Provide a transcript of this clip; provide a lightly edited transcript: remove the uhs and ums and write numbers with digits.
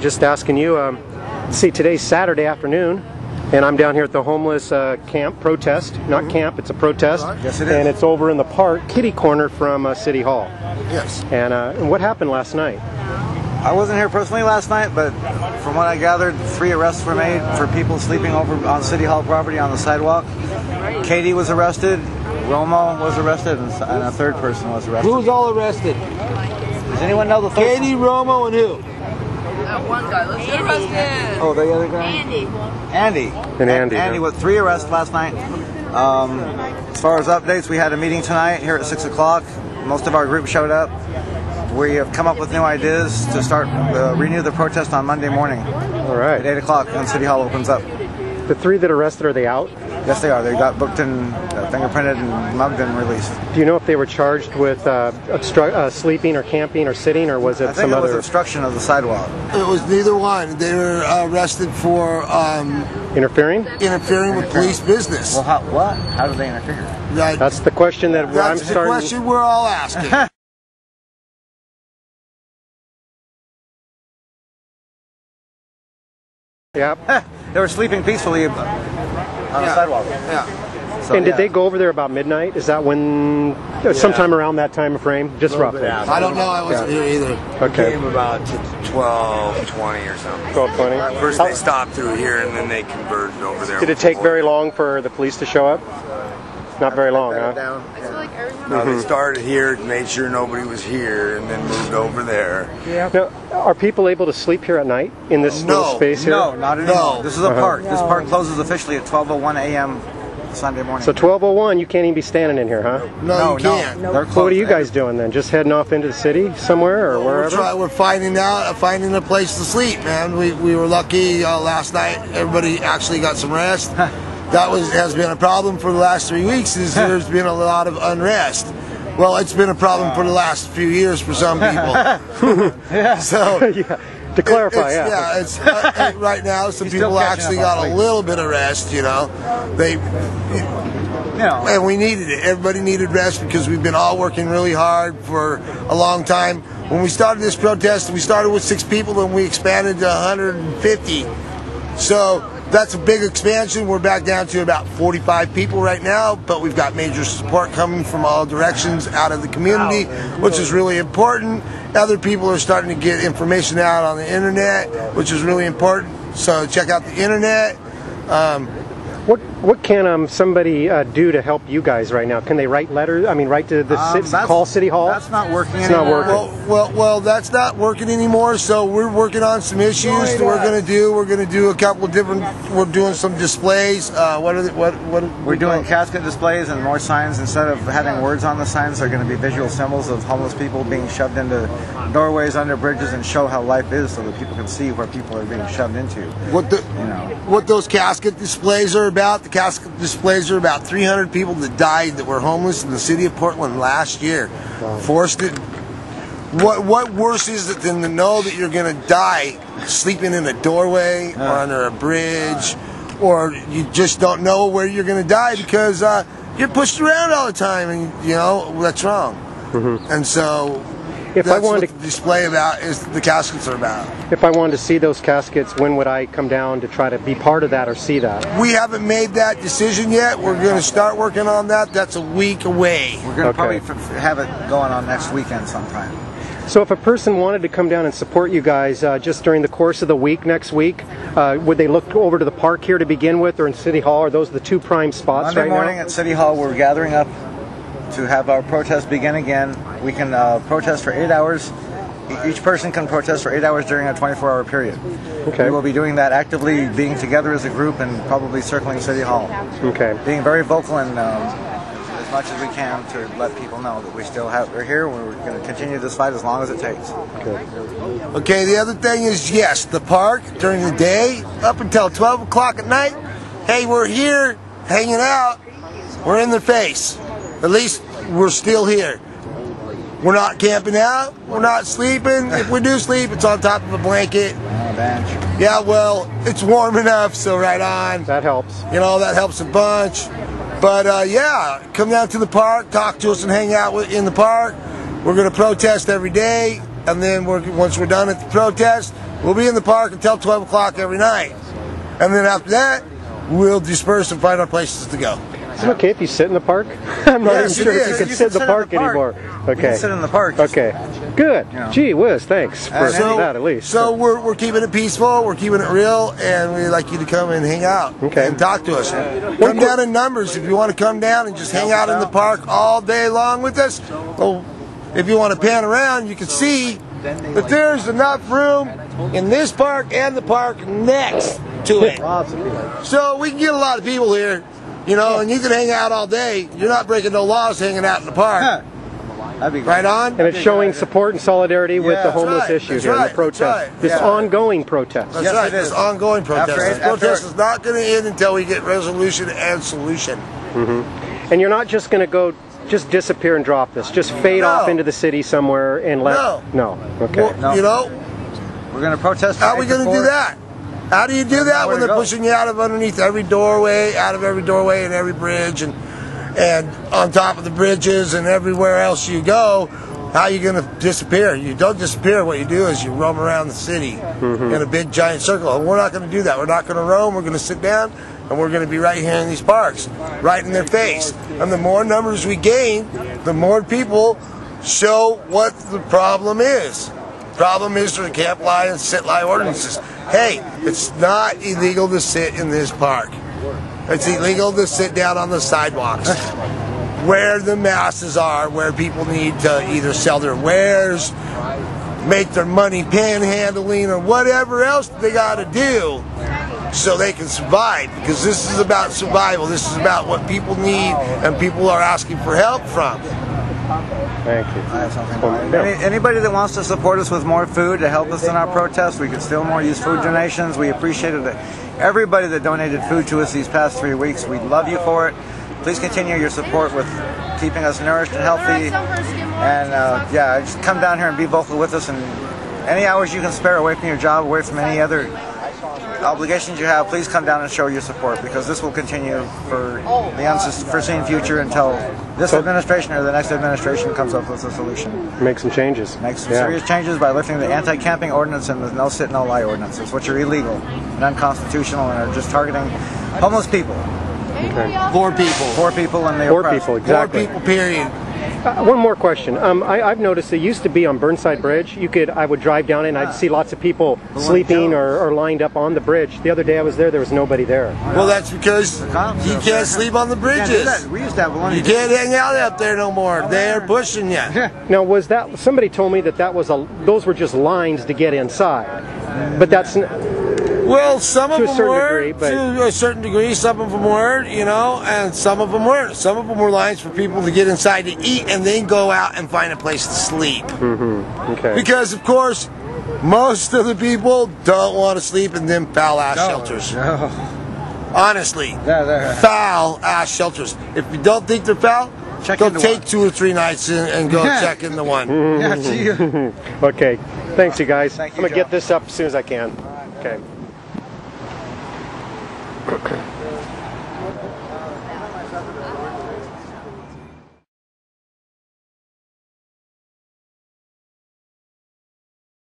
just asking you, see, today's Saturday afternoon, and I'm down here at the homeless camp protest. Not camp, it's a protest. Yes, it is. And it's over in the park, kitty corner from City Hall. Yes. And what happened last night? I wasn't here personally last night, but from what I gathered, 3 arrests were made for people sleeping over on City Hall property on the sidewalk. Katie was arrested, Romo was arrested, and a third person was arrested. Who's all arrested? Does anyone know the third? Katie, Romo, and who? That one guy. Let's get arrested. Oh, the other guy? Andy. Andy with 3 arrests last night. As far as updates, we had a meeting tonight here at 6 o'clock. Most of our group showed up. We have come up with new ideas to start renew the protest on Monday morning. All right. At 8 o'clock when City Hall opens up. The 3 that arrested, are they out? Yes, they are. They got booked and fingerprinted and mugged and released. Do you know if they were charged with sleeping or camping or sitting, or was it some other? I think it was obstruction of the sidewalk. It was neither one. They were arrested for interfering with police business. Well, how did they interfere? That's the question that I'm starting. That's the question we're all asking. Yep. They were sleeping peacefully on the sidewalk. Yeah. So, and did they go over there about midnight? Is that when, sometime around that time frame? Just roughly. I don't know. I wasn't here either. Okay. Came about 12:20 or something. 12:20. First they stopped through here and then they converged over there. Did it take very long for the police to show up? Not very long, huh? I feel like every time No, they started here, made sure nobody was here, and then moved over there. Yeah. Now, are people able to sleep here at night in this little space here? No, not anymore. This is a park. This park closes officially at 12:01 a.m. Sunday morning. So 12:01, you can't even be standing in here, huh? No, you can't. They're closed. So what are you guys doing then? Just heading off into the city somewhere or wherever? We're finding a place to sleep, man. We were lucky last night. Everybody actually got some rest. That has been a problem for the last 3 weeks. There's been a lot of unrest. Well, it's been a problem for the last few years for some people. So, yeah. To clarify, it's right now some people actually got a little bit of rest. And we needed it. Everybody needed rest because we've been all working really hard for a long time. When we started this protest, we started with 6 people and we expanded to 150. So that's a big expansion. We're back down to about 45 people right now, but we've got major support coming from all directions out of the community, which is really important. Other people are starting to get information out on the internet, which is really important. So check out the internet. What can somebody do to help you guys right now? Can they write letters? I mean, write to the call City Hall? That's not working it's anymore. Not working. Well, that's not working anymore. So we're working on some issues that we're going to do. We're going to do a couple of different. We're doing some displays. We're doing casket displays and more signs. Instead of having words on the signs, they're going to be visual symbols of homeless people being shoved into doorways under bridges and show how life is, so that people can see where people are being shoved into. What those casket displays are about? The casket displays are about 300 people that died that were homeless in the city of Portland last year. Wow. Forced it. What worse is it than to know that you're going to die sleeping in a doorway or under a bridge, or you just don't know where you're going to die because you're pushed around all the time, and that's wrong. Mm-hmm. And so that's what the display about is the caskets are about. If I wanted to see those caskets, when would I come down to try to be part of that or see that? We haven't made that decision yet. We're going to start working on that. That's a week away. We're going to probably have it going on next weekend sometime. So if a person wanted to come down and support you guys just during the course of the week, next week, would they look over to the park here to begin with, or in City Hall? Are those the 2 prime spots Monday right now? Monday morning at City Hall, we're gathering up to have our protest begin again. We can protest for 8 hours. Each person can protest for 8 hours during a 24-hour period. Okay. We will be doing that actively, being together as a group and probably circling City Hall. Okay. Being very vocal and as much as we can to let people know that we're here. We're going to continue this fight as long as it takes. Okay, the other thing is, yes, the park during the day up until 12 o'clock at night, hey, we're here hanging out. We're in their face. At least we're still here. We're not camping out. We're not sleeping. If we do sleep, it's on top of a blanket. Bench. Yeah, well, it's warm enough, so right on. That helps. That helps a bunch. But yeah, come down to the park, talk to us, and hang out in the park. We're going to protest every day, and then once we're done at the protest, We'll be in the park until 12 o'clock every night. And then after that, we'll disperse and find our places to go. Is it okay if you sit in the park? I'm not even sure if you can sit in the park anymore. You Okay. can sit in the park. Okay. Good. You know. Gee whiz, thanks for that at least. So we're keeping it peaceful, we're keeping it real, and we'd like you to come and hang out and talk to us. Come down in numbers if you want to come down and just hang out in the park all day long with us. Well, if you want to pan around, you can see that there's enough room in this park and the park next to it. So we can get a lot of people here, you know, and you can hang out all day. You're not breaking no laws hanging out in the park. That'd be great. Right on? And it's showing support and solidarity with the homeless issue here, the protest. This ongoing protest. That's right, this ongoing protest. This protest is not going to end until we get resolution and solution. And you're not just going to go, just disappear and drop this, just fade off into the city somewhere and let... No. Okay. Well, you know, we're going to protest. how are we going to do that? How do you do that when they're pushing you out of underneath every doorway, out of every doorway and every bridge, and on top of the bridges and everywhere else you go? How are you going to disappear? You don't disappear. What you do is you roam around the city in a big giant circle. And we're not going to do that. We're not going to roam. We're going to sit down, and we're going to be right here in these parks, right in their face. And the more numbers we gain, the more people show what the problem is. The problem is the camp lie and sit lie ordinances. Hey, it's not illegal to sit in this park. It's illegal to sit down on the sidewalks where the masses are, where people need to either sell their wares, make their money panhandling, or whatever else they got to do so they can survive. Because this is about survival. This is about what people need and people are asking for help from. Thank you. I have something. Anybody that wants to support us with more food to help us in our protest, we could still more use food donations. We appreciated everybody that donated food to us these past 3 weeks. We love you for it. Please continue your support with keeping us nourished and healthy. And yeah, just come down here and be vocal with us. And any hours you can spare away from your job, away from any other obligations you have, please come down and show your support, because this will continue for the unforeseen future until this administration or the next administration comes up with a solution. Make some changes. Make some serious changes by lifting the anti-camping ordinance and the no sit, no lie ordinances, which are illegal and unconstitutional and are just targeting homeless people. Poor people. Poor people and the Poor oppressed. people, exactly. Poor people, period. One more question. I've noticed it used to be on Burnside Bridge. I would drive down and I'd see lots of people sleeping or lined up on the bridge. The other day I was there was nobody there. Well, that's because you can't sleep on the bridges. We used to have one. You can't hang out up there no more. They're pushing you. Now, was that, somebody told me that those were just lines to get inside, but that's Well, some of to a them certain were, degree, but to a certain degree. Some of them were, you know, and some of them weren't. Some of them were lines for people to get inside to eat and then go out and find a place to sleep. okay. Because, of course, most of the people don't want to sleep in them foul-ass shelters. Honestly, foul-ass shelters. If you don't think they're foul, go take 2 or 3 nights and go check into one. Okay, thanks you guys. Thank you, I'm going to Joe. get this up as soon as I can. Okay.